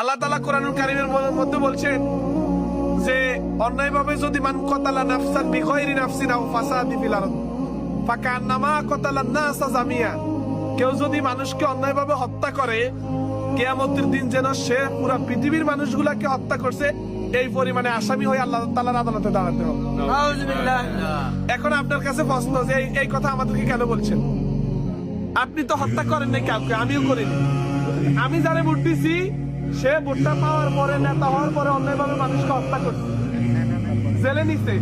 আল্লাহ তাআলা কোরআনুল কারীমের মধ্যে বলছেন যে অন্যায়ভাবে যদি মান কতালা নাফসান বিগাইরি নাফসিন আও ফাসাদি ফিল আরদ ফাকান্নামা কতালান নাস জামিয়া, কেউ যদি মানুষকে অন্যায়ভাবে হত্যা করে কিয়ামতের দিন যেন সে পুরো পৃথিবীর মানুষগুলাকে হত্যা করছে এই পরিমাণে আসামি হয়ে আল্লাহ তাআলার আদালতে দাঁড়াতে হবে। নাউযুবিল্লাহ। এখন আপনার কাছে প্রশ্ন যে এই কথা আমাদেরকে কেন বলছেন? আপনি তো হত্যা করেন নাই কাউকে, আমিও করিনি। আমি যারে ভোট দিছি সে ভোটটা পাওয়ার পরে, নেতা হওয়ার পরে অন্যায়ভাবে মানুষকে হত্যা করছে, জেলে নিছে,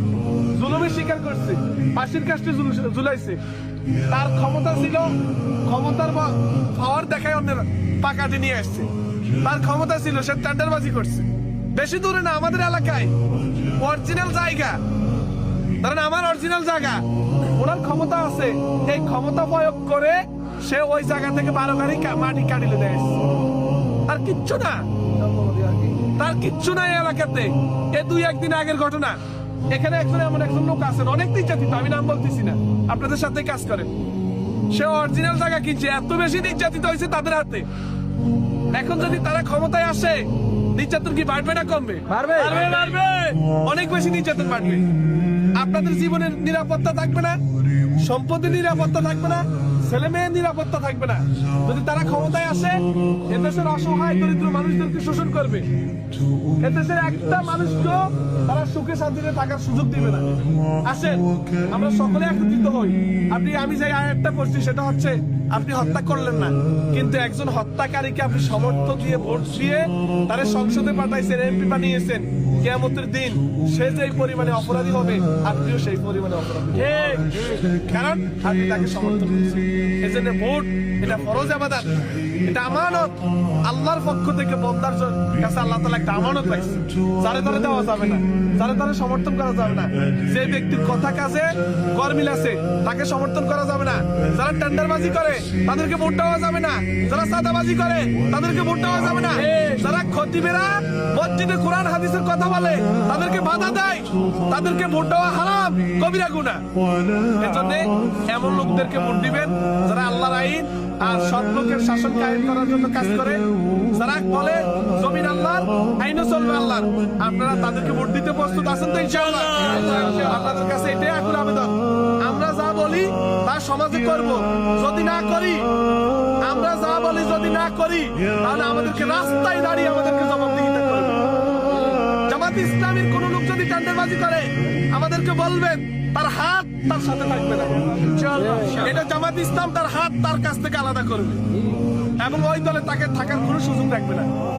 জুলুমের শিকার করছে, ফাঁসির কাস্টে ঝুলাইছে। তার ক্ষমতা ছিল, ক্ষমতার পাওয়ার দেখায় অন্যের পাকাটি নিয়ে আসছে। তার ক্ষমতা ছিল, সে টেন্ডারবাজি করছে। বেশি দূরে না, আমাদের এলাকায় অরিজিনাল জায়গা, ধরেন আমার অরিজিনাল জায়গা, ওনার ক্ষমতা আছে, এই ক্ষমতা প্রয়োগ করে সে ওই জায়গা থেকে 12 গাড়ি মাটি কাটিলে দেয়। আর কিচ্ছু না, তার কিচ্ছু নাই এলাকাতে। এ 2-1 দিন আগের ঘটনা। এখানে এমন একজন লোক আছেন, অনেক নির্যাতিত, আমি নাম বলতেছি না, আপনাদের সাথে কাজ করেন। সে অরিজিনাল জায়গা কিনছে, এত বেশি নির্যাতিত হয়েছে তাদের হাতে। এখন যদি তারা ক্ষমতায় আসে, নির্যাতন কি বাড়বে না কমবে? বাড়বে। অনেক বেশি নির্যাতন বাড়বে। আপনাদের জীবনের নিরাপত্তা থাকবে না, সম্পত্তির নিরাপত্তা থাকবে না, ছেলে মেয়ের নিরাপত্তা থাকবে না। যদি তারা ক্ষমতায় আসে, এদেশের অসহায় দরিদ্র মানুষদেরকে শোষণ করবে। এদেশের একটা মানুষকে তারা সুখে শান্তিতে থাকার সুযোগ দিবে না। আসেন আমরা সকলে একত্রিত হই। আমি যে আয়াতটা পড়ছি সেটা হচ্ছে, আপনি হত্যা করলেন না, কিন্তু একজন হত্যাকারীকে আপনি সমর্থন দিয়ে ভোট দিয়ে তারা সংসদে পাঠাইছেন, এমপি বানিয়েছেন। কিয়ামতের দিন সে যে পরিমাণে অপরাধী হবে, আপনিও সেই পরিমাণে অপরাধী, কারণ আপনি তাকে সমর্থন করছেন। এজন্য ভোট এটা ফরজ ইবাদত, এটা আমানত আল্লাহর পক্ষ থেকে। বান্দার কাছে আল্লাহ তাআলা একটা আমানত রাখছে, যারে তারে দেওয়া যাবে না, যারে তারে সমর্থন করা যাবে না। যে ব্যক্তির কথা কাজে গরমিল আছে তাকে সমর্থন করা যাবে না। যারা টেন্ডারবাজি করে তাদেরকে ভোট দেওয়া যাবে না। যারা সাদাবাজি করে তাদেরকে ভোট দেওয়া যাবে না। যারা খতিবেরা মসজিদে কোরআন হাদিসের কথা বলে তাদেরকে বাধা দেয়, তাদেরকে ভোট দেওয়া হারাম, কবিরা গুনাহ। এজন্য এমন লোকদেরকে ভোট দিবেন যারা আল্লাহর আইন আর সৎ লোকের শাসন কায়েম করার জন্য কাজ করে, যারা বলে জমিন আল্লাহর, আইনও চলবে আল্লাহর। আপনারা তাদেরকে ভোট দিতে প্রস্তুত আছেন তো? ইনশাআল্লাহ। আপনাদের কাছে এটাই আকুল আবেদন, আমরা যা বলি তা সমাজে করব। যদি না করি, আমরা যা বলি যদি না করি, তাহলে আমাদেরকে রাস্তায় দাঁড়িয়ে আমাদেরকে জবাবদিহিতা করবে। জামাত ইসলামীর কোন লোক যদি টেন্ডারবাজি করে, আমাদেরকে বলবেন, তার হাত তার সাথে থাকবে না। এটা জামাত ইসলাম তার হাত তার কাছ থেকে আলাদা করবে এবং ওই দলে তাকে থাকার কোনো সুযোগ রাখবে না।